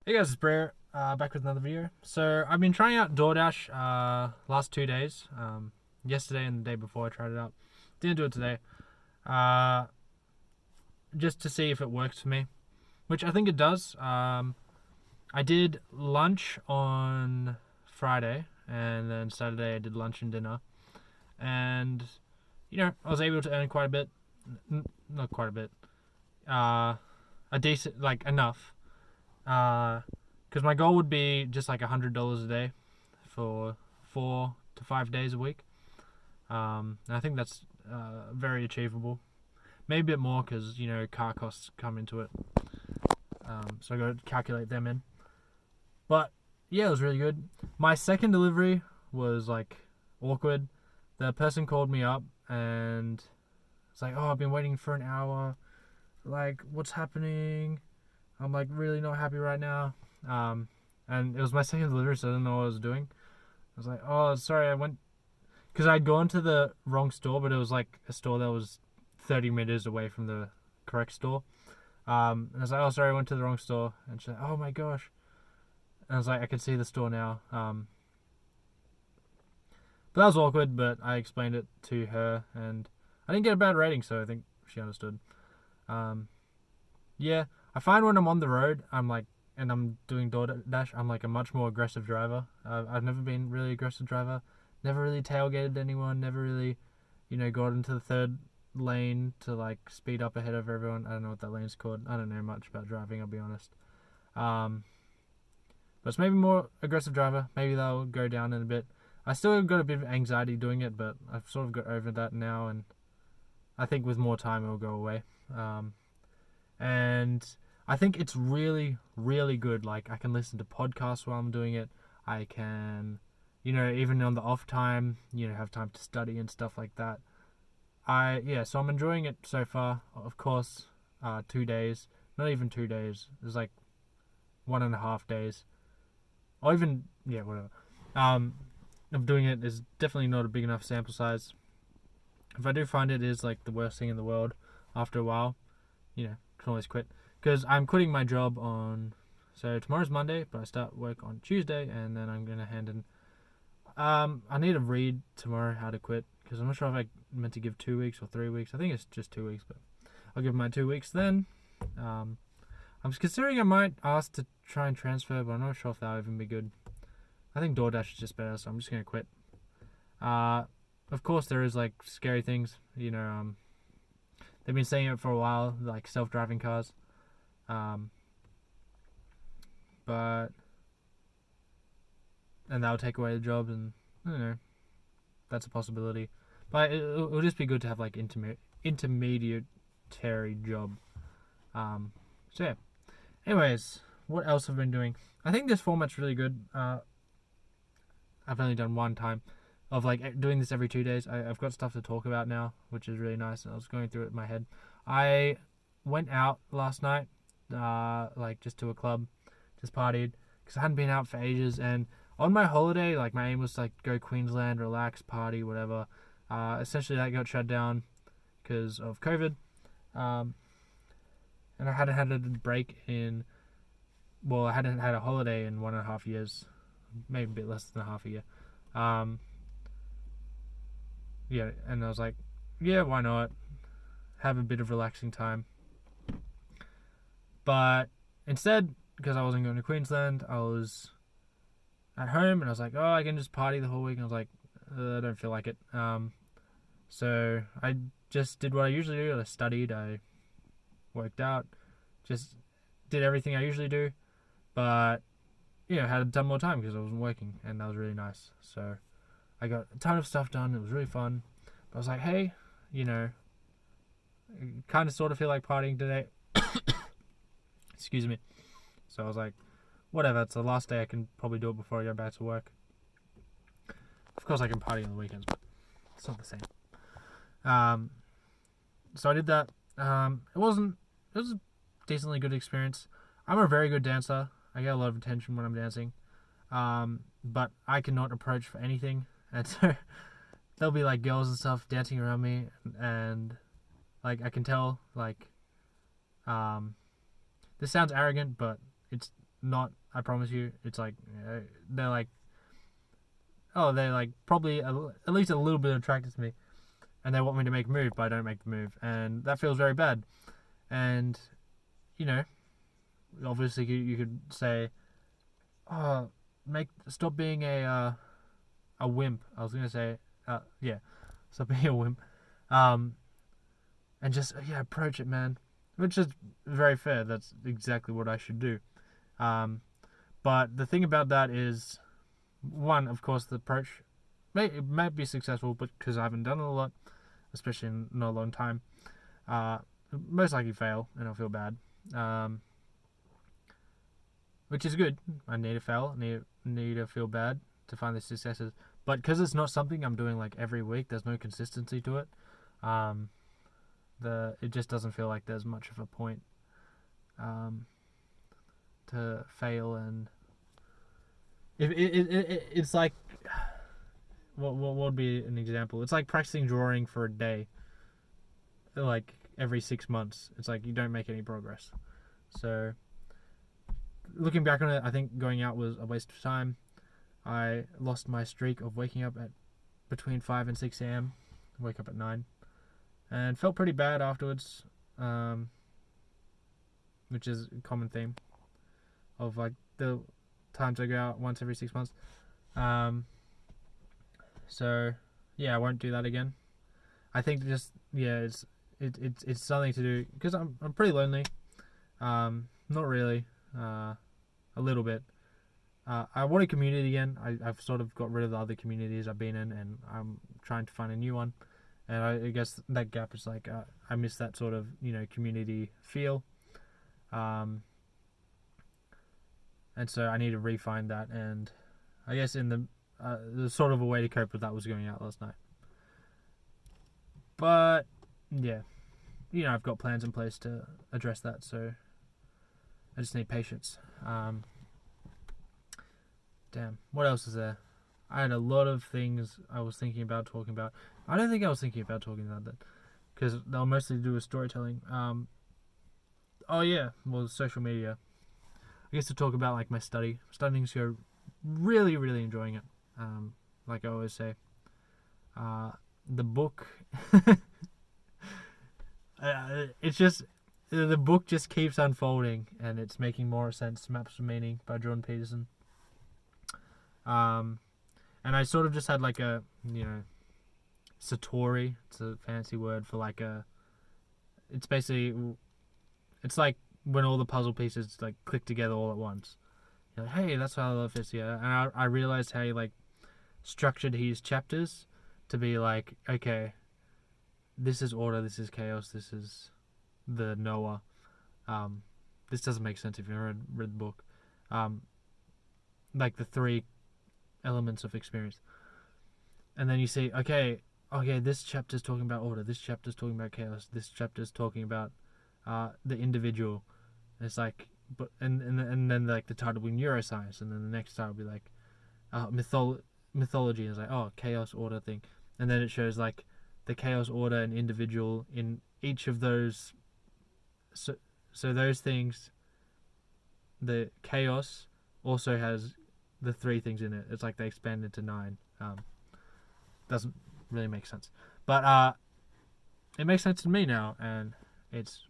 Hey guys, it's Brer, back with another video. So I've been trying out DoorDash last 2 days. Yesterday and the day before I tried it out. Didn't do it today. Uh, just to see if it works for me, which I think it does. I did lunch on Friday, and then Saturday I did lunch and dinner, and I was able to earn quite a bit. Not quite a bit. A decent, like enough. Because my goal would be just like $100 a day for 4 to 5 days a week. And I think that's very achievable. Maybe a bit more because car costs come into it. So I got to calculate them in. But yeah, it was really good. My second delivery was like awkward. The person called me up and it's like, "Oh, I've been waiting for an hour. Like, what's happening? I'm like really not happy right now." And it was my second delivery, so I didn't know what I was doing. I was like, "Oh, sorry, I went," because I'd gone to the wrong store, but it was like a store that was 30 meters away from the correct store. And I was like, "Oh, sorry, I went to the wrong store." And she's like, "Oh my gosh." And I was like, "I can see the store now." But that was awkward, but I explained it to her, and I didn't get a bad rating, so I think she understood. Um, yeah, I find when I'm on the road, and I'm doing DoorDash, I'm like a much more aggressive driver. I've never been really aggressive driver. Never really tailgated anyone. Never really, got into the third lane to like speed up ahead of everyone. I don't know what that lane's called. I don't know much about driving. I'll be honest. Um, but it's maybe more aggressive driver. Maybe that'll go down in a bit. I still got a bit of anxiety doing it, but I've sort of got over that now, and I think with more time it'll go away. And I think it's really, really good. Like, I can listen to podcasts while I'm doing it. I can, even on the off time, have time to study and stuff like that. So I'm enjoying it so far. Of course, 2 days, not even 2 days. It's like 1.5 days, or even whatever. Of doing it is definitely not a big enough sample size. If I do find it is like the worst thing in the world, after a while, can always quit. Because I'm quitting my job on. So tomorrow's Monday, but I start work on Tuesday, and then I'm gonna hand in. I need to read tomorrow how to quit because I'm not sure if I meant to give 2 weeks or 3 weeks. I think it's just 2 weeks, but I'll give my 2 weeks then. I'm considering I might ask to try and transfer, but I'm not sure if that'll even be good. I think DoorDash is just better, so I'm just gonna quit. Of course, there is like scary things. They've been saying it for a while, like self-driving cars. But and that'll take away the jobs, and I don't know, that's a possibility. But it'll just be good to have like intermediary job. So yeah. Anyways, what else have I been doing? I think this format's really good. I've only done one time of like doing this every 2 days. I've got stuff to talk about now, which is really nice. And I was going through it in my head. I went out last night, like just to a club, just partied because I hadn't been out for ages. And on my holiday, like my aim was to like go Queensland, relax, party, whatever. Essentially, that got shut down because of COVID. And I hadn't had a break in. Well, I hadn't had a holiday in 1.5 years, maybe a bit less than a half a year. And I was like, yeah, why not? Have a bit of relaxing time. But instead, because I wasn't going to Queensland, I was at home and I was like, oh, I can just party the whole week. And I was like, I don't feel like it. So I just did what I usually do. I studied, I worked out, just did everything I usually do. But, had a ton more time because I wasn't working, and that was really nice. So I got a ton of stuff done. It was really fun. But I was like, hey, kind of sort of feel like partying today. Excuse me. So I was like, whatever, it's the last day I can probably do it before I go back to work. Of course I can party on the weekends, but it's not the same. So I did that. It was a decently good experience. I'm a very good dancer. I get a lot of attention when I'm dancing. But I cannot approach for anything. And so there'll be like girls and stuff dancing around me, and like I can tell, like, this sounds arrogant, but it's not. I promise you, it's like they're like, oh, they're like probably at least a little bit attracted to me, and they want me to make a move, but I don't make the move, and that feels very bad. And you know, obviously you could say, oh, stop being a wimp. I was gonna say, yeah, stop being a wimp, and just approach it, man, which is very fair. That's exactly what I should do. But the thing about that is, one, of course, the approach may be successful, but because I haven't done it a lot, especially in not a long time, most likely fail, and I'll feel bad. Which is good. I need to fail. Need to feel bad to find the successes. But because it's not something I'm doing like every week, there's no consistency to it. It just doesn't feel like there's much of a point to fail. And if it's like, what would be an example? It's like practicing drawing for a day, like every 6 months. It's like you don't make any progress. So looking back on it, I think going out was a waste of time. I lost my streak of waking up at between 5 and 6 a.m. Wake up at 9. And felt pretty bad afterwards, which is a common theme of like the times I go out once every 6 months. So yeah, I won't do that again. I think just it's something to do because I'm pretty lonely. Not really, a little bit. I want a community again. I've sort of got rid of the other communities I've been in, and I'm trying to find a new one. And I guess that gap is like I miss that sort of community feel. And so I need to re-find that. And I guess in the sort of a way to cope with that was going out last night. But yeah, I've got plans in place to address that. So I just need patience. Damn, what else is there? I had a lot of things I was thinking about talking about. I don't think I was thinking about talking about that because they'll mostly do with storytelling. Oh yeah, well, social media. I guess to talk about like my studying so really, really enjoying it. Like I always say, the book. It's just the book just keeps unfolding and it's making more sense. Maps of Meaning by Jordan Peterson. And I sort of just had like a, satori. It's a fancy word for like it's basically, it's like when all the puzzle pieces like click together all at once. You're like, hey, that's why I love this, yeah. And I realized how he like structured his chapters to be like, okay, this is order, this is chaos, this is the Noah. This doesn't make sense if you read the book. Like the three elements of experience, and then you see, okay, this chapter's talking about order, this chapter's talking about chaos, this chapter's talking about the individual. And it's like, but and then like the title will be neuroscience, and then the next title will be like mythology. And it's like, oh, chaos, order thing, and then it shows like the chaos, order, and individual in each of those. So those things, the chaos also has the three things in it. It's like they expand into 9. Doesn't really make sense, but it makes sense to me now, and it's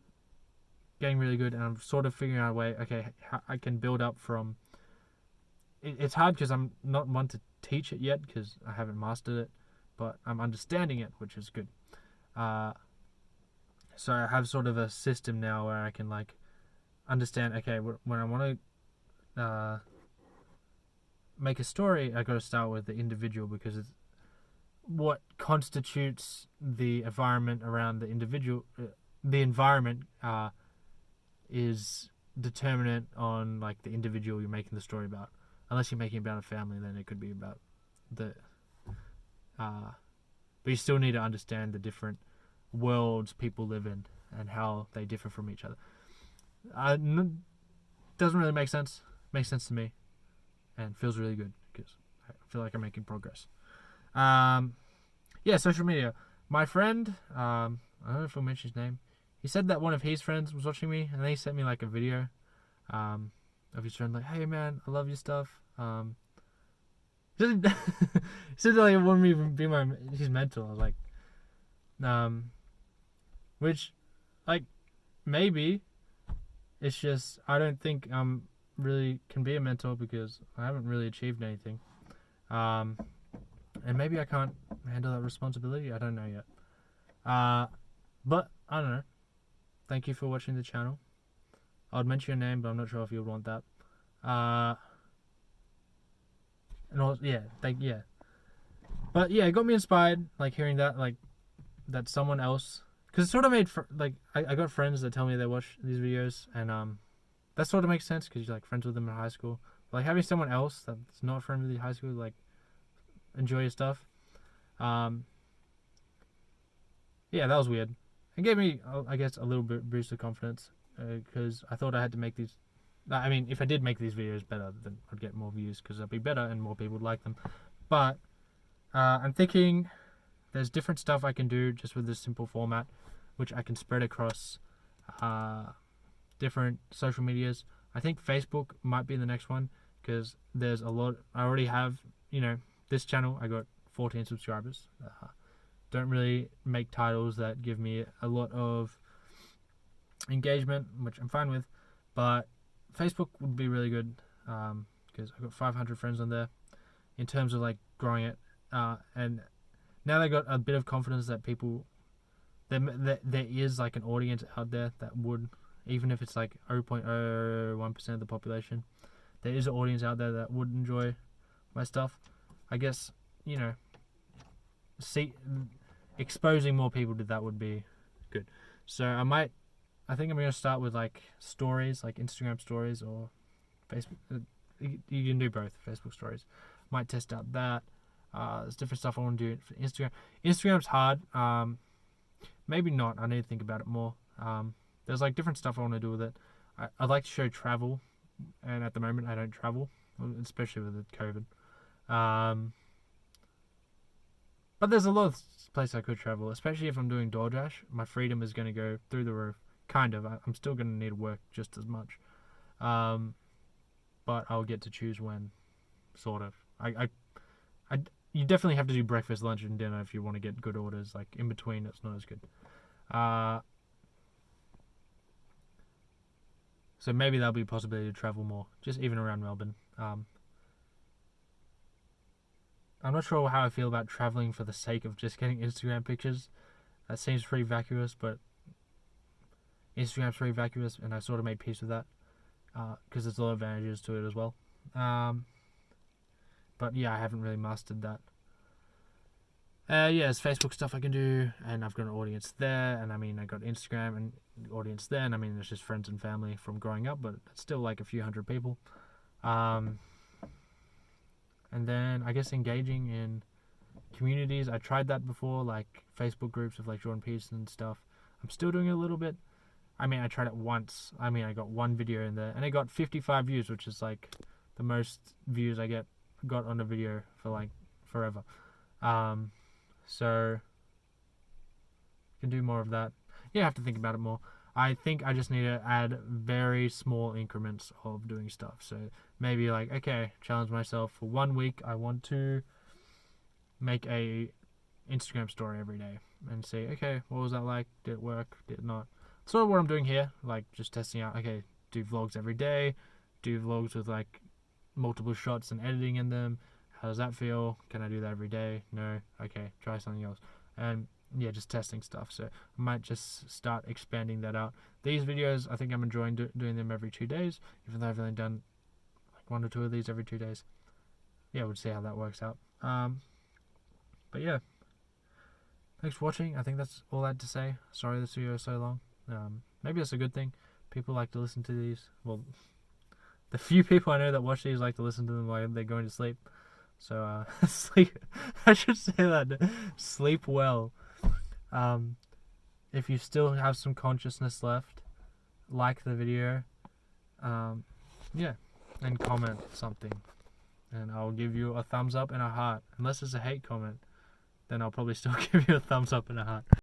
getting really good. And I'm sort of figuring out a way. Okay, how I can build up from. It's hard because I'm not one to teach it yet because I haven't mastered it, but I'm understanding it, which is good. So I have sort of a system now where I can like understand. Okay, when I want to make a story, I got to start with the individual because it's what constitutes the environment around the individual. The environment is determinant on like the individual you're making the story about. Unless you're making it about a family, then it could be about the. But you still need to understand the different worlds people live in and how they differ from each other. Doesn't really make sense. Makes sense to me, and feels really good because I feel like I'm making progress. Yeah, social media. My friend, I don't know if I'll mention his name. He said that one of his friends was watching me, and they sent me like a video. of his friend, like, hey man, I love your stuff. He said like it wouldn't even be his mentor. I was like, which, like, maybe it's just I don't think really can be a mentor because I haven't really achieved anything. And maybe I can't handle that responsibility. I don't know yet. But I don't know. Thank you for watching the channel. I'd mention your name, but I'm not sure if you would want that. And also, yeah. But yeah, it got me inspired, like hearing that, like that someone else, because it sort of made I got friends that tell me they watch these videos, and that sort of makes sense because you're like friends with them in high school. But, like having someone else that's not a friend with you in high school, like enjoy your stuff. Yeah, that was weird. It gave me, I guess, a little bit boost of confidence because I thought I had to make these. I mean, if I did make these videos better, then I'd get more views because I'd be better and more people would like them. But I'm thinking there's different stuff I can do just with this simple format, which I can spread across different social medias. I think Facebook might be the next one because there's a lot. I already have, this channel. I got 14 subscribers. Don't really make titles that give me a lot of engagement, which I'm fine with, but Facebook would be really good because I've got 500 friends on there in terms of like growing it, and now they got a bit of confidence that there is like an audience out there that would, even if it's like 0.01% of the population, there is an audience out there that would enjoy my stuff. I guess, exposing more people to that would be good. So I think I'm going to start with like stories, like Instagram stories or Facebook. You can do both, Facebook stories. Might test out that. There's different stuff I want to do for Instagram. Instagram's hard. Maybe not. I need to think about it more. There's like different stuff I want to do with it. I'd like to show travel, and at the moment I don't travel, especially with the COVID. But there's a lot of places I could travel, especially if I'm doing DoorDash. My freedom is going to go through the roof. Kind of. I'm still going to need to work just as much. But I'll get to choose when, sort of. You definitely have to do breakfast, lunch, and dinner if you want to get good orders. Like, in between, it's not as good. So maybe there'll be a possibility to travel more, just even around Melbourne. I'm not sure how I feel about traveling for the sake of just getting Instagram pictures. That seems pretty vacuous, but Instagram's pretty vacuous, and I sort of made peace with that because there's a lot of advantages to it as well. But yeah, I haven't really mastered that. There's Facebook stuff I can do, and I've got an audience there, and I mean, I got Instagram and audience there, and I mean, it's just friends and family from growing up, but it's still like a few hundred people. And then I guess engaging in communities. I tried that before, like Facebook groups of like Jordan Peterson and stuff. I'm still doing it a little bit. I mean, I tried it once. I mean, I got one video in there, and it got 55 views, which is like the most views I got on a video for like forever. So can do more of that. Yeah, I have to think about it more. I think I just need to add very small increments of doing stuff. So maybe like, okay, challenge myself for 1 week. I want to make a Instagram story every day and see, okay, what was that like? Did it work? Did it not? Sort of what I'm doing here, like just testing out, okay, do vlogs every day, do vlogs with like multiple shots and editing in them. How does that feel? Can I do that every day? No. Okay, try something else. And yeah, just testing stuff. So I might just start expanding that out. These videos, I think I'm enjoying doing them every 2 days, even though I've only done like 1 or 2 of these every 2 days. Yeah, we'll see how that works out. But yeah, thanks for watching. I think that's all I had to say. Sorry this video is so long. Maybe that's a good thing. People like to listen to these. Well, the few people I know that watch these like to listen to them while they're going to sleep. So sleep. I should say that. Sleep well. If you still have some consciousness left, like the video. Yeah, and comment something, and I'll give you a thumbs up and a heart. Unless it's a hate comment, then I'll probably still give you a thumbs up and a heart.